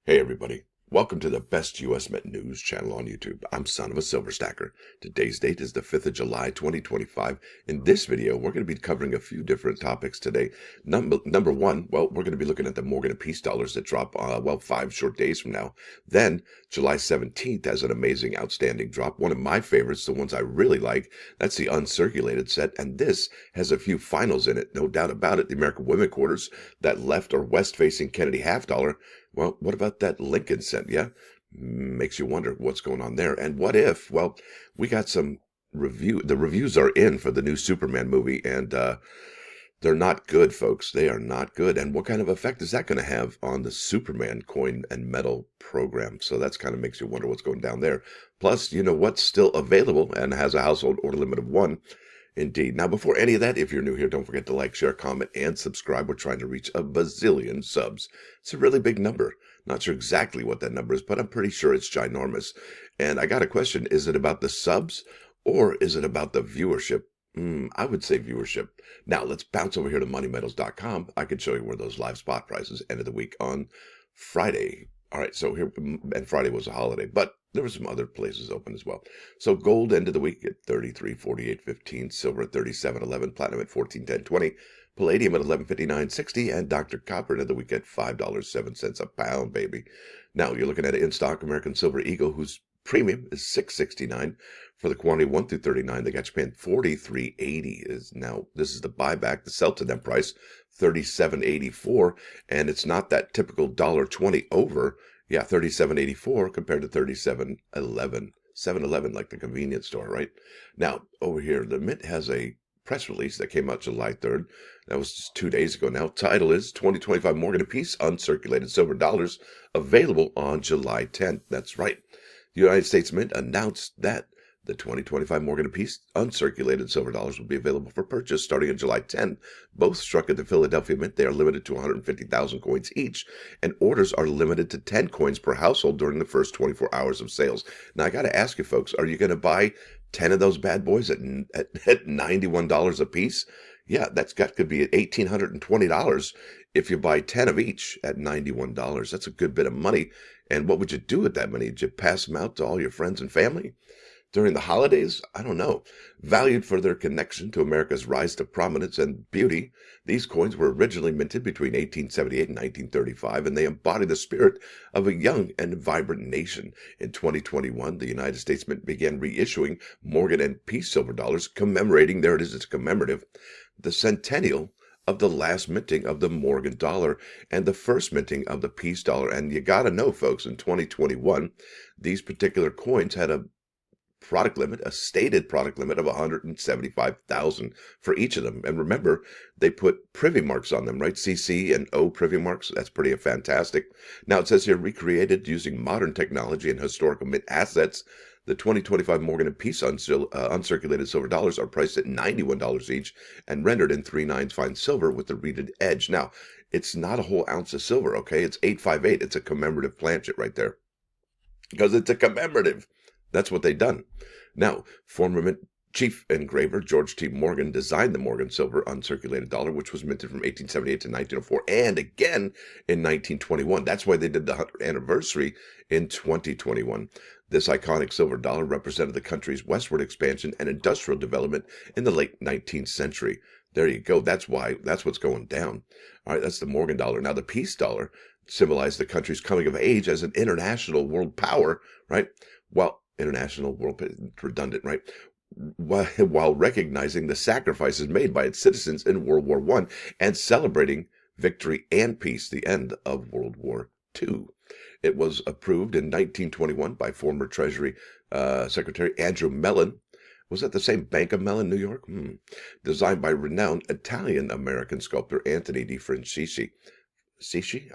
Hey everybody, welcome to the best US Met news channel on YouTube. I'm Sonofasilverstacker. Today's date is the 5th of July 2025. In this video, we're going to be covering a few different topics today. Number one, well, we're going to be looking at the Morgan and Peace dollars that drop, 5 short days from now. Then, July 17th has an amazing, outstanding drop. One of my favorites, the ones I really like, that's the Uncirculated set, and this has a few finals in it, no doubt about it. The American Women Quarters, that left or west-facing Kennedy half dollar. Well, what about that Lincoln set? Yeah, makes you wonder what's going on there. And what if? Well, we got some the reviews are in for the new Superman movie, and they're not good, folks. They are not good. And what kind of effect is that going to have on the Superman coin and metal program? So that's kind of makes you wonder what's going down there. Plus, you know what's still available and has a household order limit of 1. Indeed. Now, before any of that, if you're new here, don't forget to like, share, comment, and subscribe. We're trying to reach a bazillion subs. It's a really big number. Not sure exactly what that number is, but I'm pretty sure it's ginormous. And I got a question. Is it about the subs or is it about the viewership? I would say viewership. Now, let's bounce over here to moneymetals.com. I can show you where those live spot prices end of the week on Friday. All right, so here, and Friday was a holiday, but there were some other places open as well. So gold end of the week at 33.48.15, silver at 37.11, platinum at 14.10.20, palladium at 11.59.60, and Dr. Copper end of the week at $5.07 a pound, baby. Now you're looking at an in-stock American Silver Eagle, whose premium is $6.69 for the quantity 1 through 39. They got you paying $43.80. Is now this is the buyback, the sell to them price $37.84, and it's not that typical $1.20 over. Yeah, $37.84 compared to $37.11. 7-Eleven, like the convenience store, right? Now, over here, the Mint has a press release that came out July 3rd. That was just 2 days ago now. Title is 2025 Morgan & Peace Uncirculated Silver Dollars, available on July 10th. That's right. The United States Mint announced that the 2025 Morgan & Peace Uncirculated Silver Dollars will be available for purchase starting on July 10. Both struck at the Philadelphia Mint. They are limited to 150,000 coins each, and orders are limited to 10 coins per household during the first 24 hours of sales. Now, I got to ask you folks, are you going to buy 10 of those bad boys at $91 a piece? Yeah, that could be at $1,820 if you buy 10 of each at $91. That's a good bit of money. And what would you do with that money? Did you pass them out to all your friends and family? During the holidays? I don't know. Valued for their connection to America's rise to prominence and beauty, these coins were originally minted between 1878 and 1935, and they embody the spirit of a young and vibrant nation. In 2021, the United States Mint began reissuing Morgan and Peace silver dollars, commemorating, there it is, it's commemorative, the centennial of the last minting of the Morgan dollar and the first minting of the Peace dollar. And you got to know, folks, in 2021, these particular coins had a stated product limit of 175,000 for each of them. And remember, they put privy marks on them, right? CC and O privy marks. That's pretty fantastic. Now it says here, recreated using modern technology and historical mint assets. The 2025 Morgan and Peace uncirculated silver dollars are priced at $91 each and rendered in 3/9 fine silver with the reeded edge. Now, it's not a whole ounce of silver, okay? It's 858. It's a commemorative planchet right there, because it's a commemorative. That's what they done. Now, former Mint chief engraver George T. Morgan designed the Morgan silver uncirculated dollar, which was minted from 1878 to 1904 and again in 1921. That's why they did the 100th anniversary in 2021. This iconic silver dollar represented the country's westward expansion and industrial development in the late 19th century. There you go. That's what's going down. All right, that's the Morgan dollar. Now, the Peace dollar symbolized the country's coming of age as an international world power, right? Well, international world, redundant, right? While recognizing the sacrifices made by its citizens in World War I and celebrating victory and peace, the end of World War II. It was approved in 1921 by former Treasury Secretary Andrew Mellon. Was that the same Bank of Mellon, New York? Designed by renowned Italian-American sculptor Anthony di Francisci.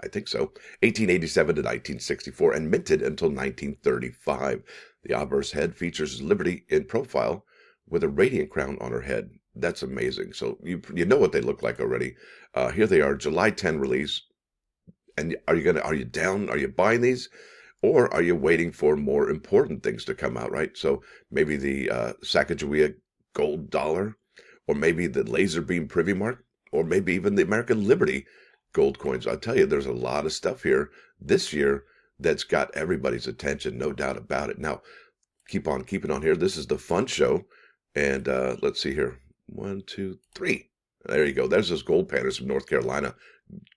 I think so. 1887 to 1964 and minted until 1935. The obverse head features Liberty in profile with a radiant crown on her head. That's amazing. So you know what they look like already. Here they are, July 10 release. And are you down? Are you buying these? Or are you waiting for more important things to come out, right? So maybe the Sacagawea gold dollar, or maybe the laser beam privy mark, or maybe even the American Liberty gold coins. I'll tell you, there's a lot of stuff here this year that's got everybody's attention, no doubt about it. Now, keep on keeping on here. This is the fun show. And let's see here. 1, 2, 3. There you go. There's those gold pandas from North Carolina.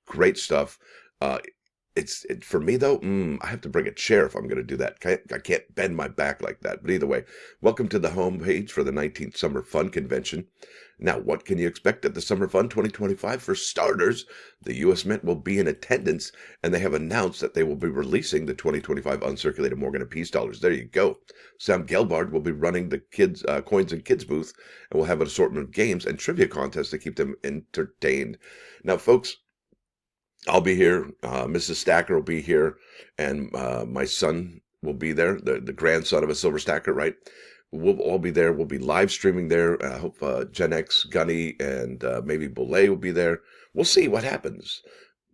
Great stuff. For me though, I have to bring a chair if I'm going to do that. I can't bend my back like that. But either way, welcome to the homepage for the 19th Summer Fun Convention. Now, what can you expect at the Summer Fun 2025? For starters, the U.S. Mint will be in attendance, and they have announced that they will be releasing the 2025 uncirculated Morgan and Peace dollars. There you go. Sam Gelbard will be running the kids coins and kids booth, and we'll have an assortment of games and trivia contests to keep them entertained. Now, folks, I'll be here. Mrs. Stacker will be here, and my son will be there, the grandson of a silver stacker, right? We'll all be there. We'll be live streaming there. I hope Gen X, Gunny, and maybe Boulay will be there. We'll see what happens.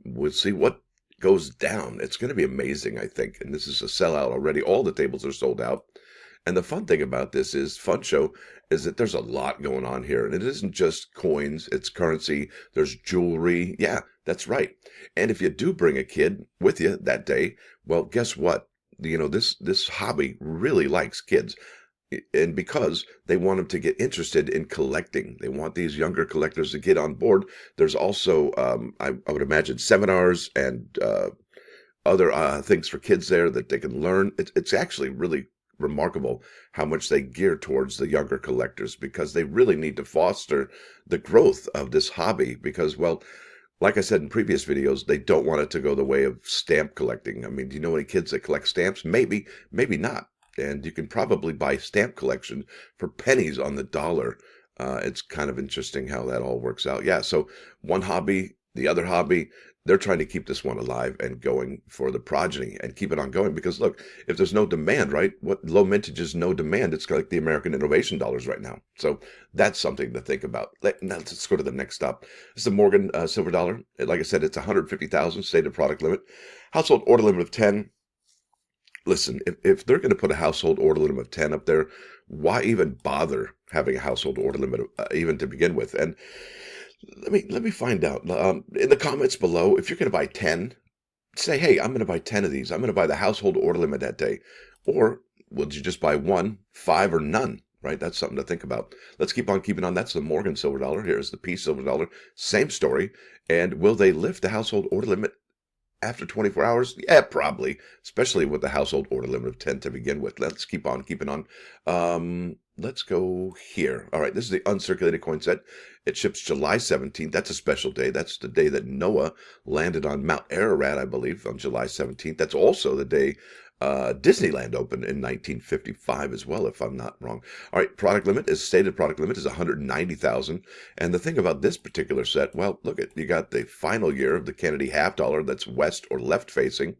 We'll see what goes down. It's going to be amazing, I think. And this is a sellout already. All the tables are sold out. And the fun thing about this fun show is that there's a lot going on here. And it isn't just coins, it's currency, there's jewelry. Yeah, that's right. And if you do bring a kid with you that day, well, guess what? This hobby really likes kids. And because they want them to get interested in collecting, they want these younger collectors to get on board. There's also, I would imagine, seminars and other things for kids there that they can learn. It's actually really remarkable how much they gear towards the younger collectors, because they really need to foster the growth of this hobby. Because, well, like I said in previous videos, they don't want it to go the way of stamp collecting. I mean, do you know any kids that collect stamps? Maybe not. And you can probably buy stamp collection for pennies on the dollar. It's kind of interesting how that all works out. Yeah, so one hobby, the other hobby, they're trying to keep this one alive and going for the progeny and keep it on going. Because look, if there's no demand, right? What low mintage is no demand? It's like the American Innovation dollars right now. So that's something to think about. Now let's go to the next stop. This is the Morgan silver dollar. Like I said, it's 150,000 stated product limit, household order limit of 10. Listen, if they're going to put a household order limit of 10 up there, why even bother having a household order limit even to begin with? And let me find out in the comments below. If you're going to buy 10, say, hey, I'm going to buy 10 of these. I'm going to buy the household order limit that day. Or would you just buy 1, 5, or none? Right? That's something to think about. Let's keep on keeping on. That's the Morgan silver dollar. Here's the Peace silver dollar. Same story. And will they lift the household order limit after 24 hours? Yeah, probably, especially with the household order limit of 10 to begin with. Let's keep on keeping on. Let's go here. All right, this is the Uncirculated Coin Set. It ships July 17th. That's a special day. That's the day that Noah landed on Mount Ararat, I believe, on July 17th. That's also the day Disneyland opened in 1955 as well, if I'm not wrong. All right, stated product limit is 190,000. And the thing about this particular set, well, look at, you got the final year of the Kennedy half dollar that's west or left facing.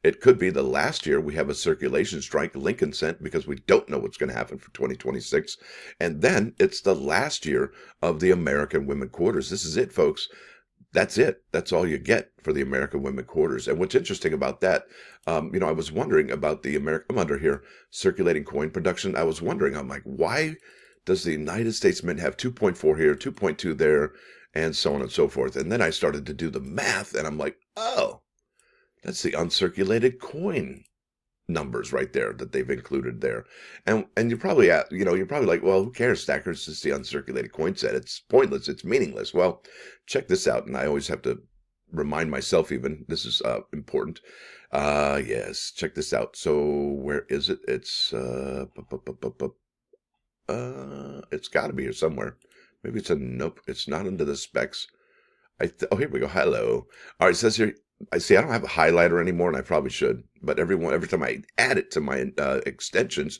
It could be the last year we have a circulation strike, Lincoln cent, because we don't know what's going to happen for 2026. And then it's the last year of the American women quarters. This is it, folks. That's it. That's all you get for the American women quarters. And what's interesting about that, I was wondering about the I'm under here, circulating coin production. I was wondering, I'm like, why does the United States Mint have 2.4 here, 2.2 there, and so on and so forth? And then I started to do the math, and I'm like, oh, that's the uncirculated coin numbers right there that they've included there. And you're probably you're probably like, well, who cares, stackers? It's the uncirculated coin set. It's pointless. It's meaningless. Well, check this out. And I always have to remind myself, even this is important. Yes, check this out. So where is it? It's it's got to be here somewhere. Maybe it's nope. It's not under the specs. Oh, here we go. Hello. All right, it says here, I see I don't have a highlighter anymore, and I probably should. But every time I add it to my extensions,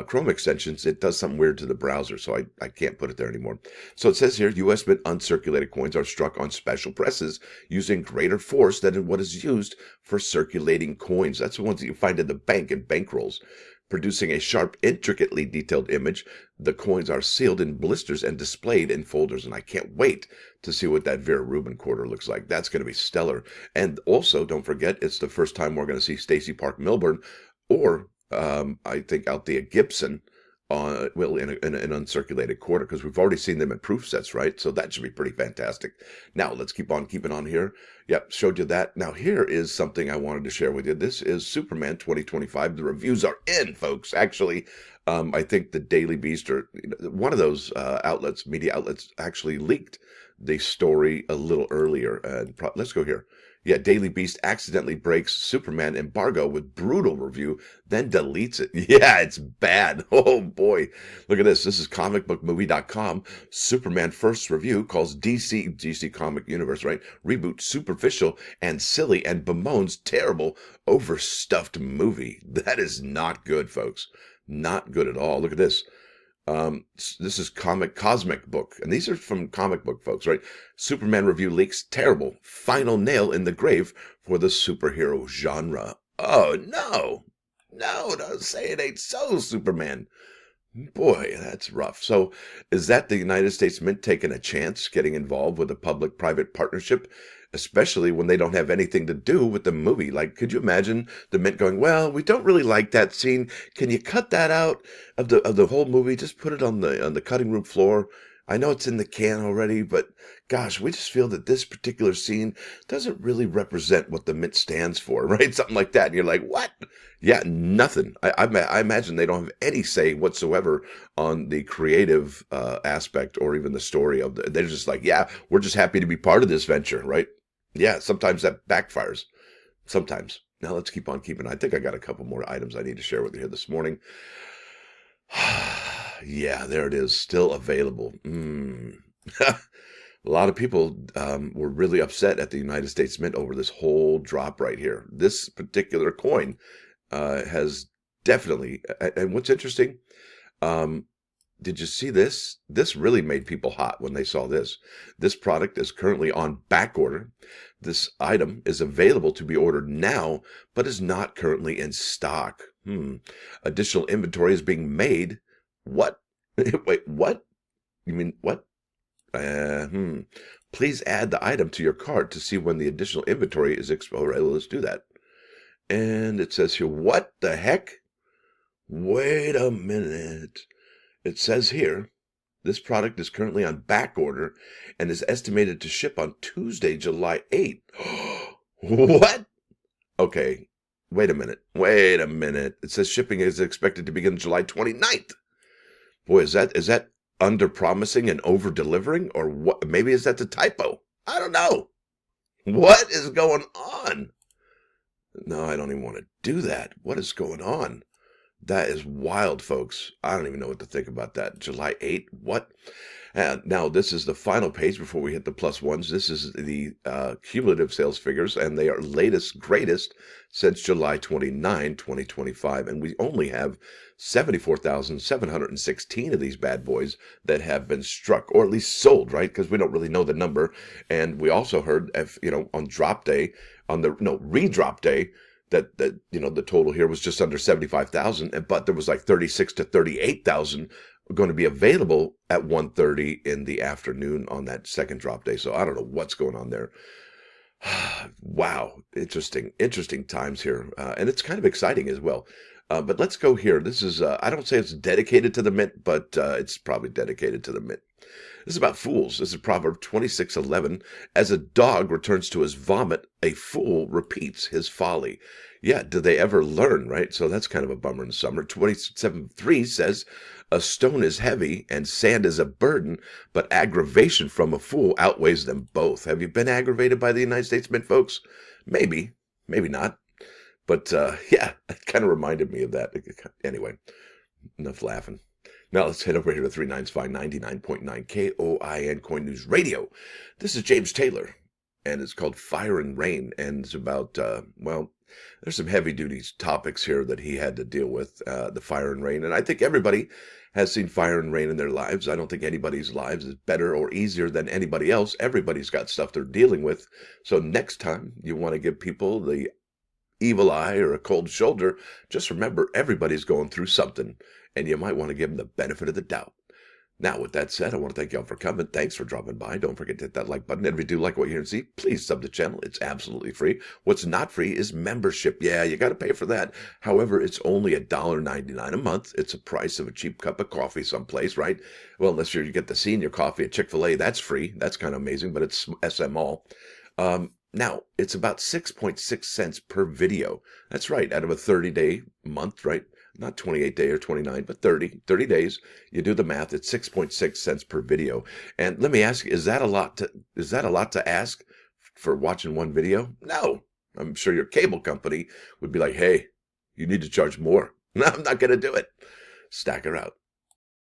Chrome extensions, it does something weird to the browser, so I can't put it there anymore. So it says here, U.S. Mint uncirculated coins are struck on special presses using greater force than what is used for circulating coins. That's the ones that you find in the bank and bankrolls. Producing a sharp, intricately detailed image, the coins are sealed in blisters and displayed in folders. And I can't wait to see what that Vera Rubin quarter looks like. That's going to be stellar. And also, don't forget, it's the first time we're going to see Stacey Park Milburn, or I think Althea Gibson, in an uncirculated quarter, because we've already seen them in proof sets, right? So that should be pretty fantastic. Now let's keep on keeping on here. Yep, showed you that. Now here is something I wanted to share with you. This is Superman 2025. The reviews are in, folks. Actually, I think the Daily Beast, or one of those media outlets, actually leaked the story a little earlier. And let's go here. Yeah, Daily Beast accidentally breaks Superman embargo with brutal review, then deletes it. Yeah, it's bad. Oh boy. Look at this. This is comicbookmovie.com. Superman first review calls DC Comic Universe, right? Reboot superficial and silly and bemoans terrible overstuffed movie. That is not good, folks. Not good at all. Look at this. This is Cosmic Book, and these are from comic book folks, right? Superman review leaks terrible. Final nail in the grave for the superhero genre. Oh, no. No, don't say it ain't so, Superman. Boy, that's rough. So is that the United States Mint taking a chance getting involved with a public-private partnership, especially when they don't have anything to do with the movie? Like, could you imagine the Mint going, well, we don't really like that scene. Can you cut that out of the whole movie? Just put it on the cutting room floor. I know it's in the can already, but gosh, we just feel that this particular scene doesn't really represent what the Mint stands for, right? Something like that. And you're like, what? Yeah, nothing. I imagine they don't have any say whatsoever on the creative aspect or even the story of they're just like, yeah, we're just happy to be part of this venture, right? Yeah, sometimes that backfires. Sometimes. Now let's keep on keeping. I think I got a couple more items I need to share with you here this morning. Yeah, there it is. Still available. A lot of people were really upset at the United States Mint over this whole drop right here. This particular coin has definitely, and what's interesting, did you see this? This really made people hot when they saw this. This product is currently on back order. This item is available to be ordered now, but is not currently in stock. Additional inventory is being made. What? Wait, what? You mean what? Please add the item to your cart to see when the additional inventory is expired. All right, let's do that. And it says here, what the heck? Wait a minute. It says here, this product is currently on back order and is estimated to ship on Tuesday, July 8th. What? Okay, wait a minute. Wait a minute. It says shipping is expected to begin July 29th. Boy, is that under-promising and over-delivering? Or what? Maybe is that the typo? I don't know. What is going on? No, I don't even want to do that. What is going on? That is wild, folks. I don't even know what to think about that. July 8th? What? Now, this is the final page before we hit the plus ones. This is the cumulative sales figures, and they are latest, greatest since July 29, 2025. And we only have 74,716 of these bad boys that have been struck, or at least sold, right? Because we don't really know the number. And we also heard, on drop day, redrop day, that the total here was just under 75,000, but there was like 36 to 38,000 going to be available at 1:30 in the afternoon on that second drop day. So I don't know what's going on there. Wow, interesting times here, and it's kind of exciting as well. But let's go here. This is I don't say it's dedicated to the Mint, but it's probably dedicated to the Mint. This is about fools. This is Proverb 26:11. As a dog returns to his vomit, a fool repeats his folly. Yeah, do they ever learn, right? So that's kind of a bummer in the summer. 27:3 says, a stone is heavy and sand is a burden, but aggravation from a fool outweighs them both. Have you been aggravated by the United States Mint, folks? Maybe, maybe not. But yeah, it kind of reminded me of that. Anyway, enough laughing. Now let's head over here to 395.99.9 KOIN Coin News Radio. This is James Taylor, and it's called Fire and Rain, and it's about, there's some heavy-duty topics here that he had to deal with, the fire and rain, and I think everybody has seen fire and rain in their lives. I don't think anybody's lives is better or easier than anybody else. Everybody's got stuff they're dealing with, so next time you want to give people the evil eye or a cold shoulder, just remember everybody's going through something, and you might want to give them the benefit of the doubt. Now, with that said, I want to thank y'all for coming. Thanks for dropping by. Don't forget to hit that like button. And if you do like what you hear and see, please sub the channel. It's absolutely free. What's not free is membership. Yeah, you got to pay for that. However, it's only $1.99 a month. It's a price of a cheap cup of coffee someplace, right? Well, unless you get the senior coffee at Chick-fil-A, that's free. That's kind of amazing, but it's SMall. Now, it's about 6.6 cents per video. That's right, out of a 30-day month, right? Not 28 day or 29, but 30 days. You do the math, it's 6.6 cents per video. And let me ask you, is that a lot to ask for watching one video? No. I'm sure your cable company would be like, hey, you need to charge more. No, I'm not going to do it. Stacker out.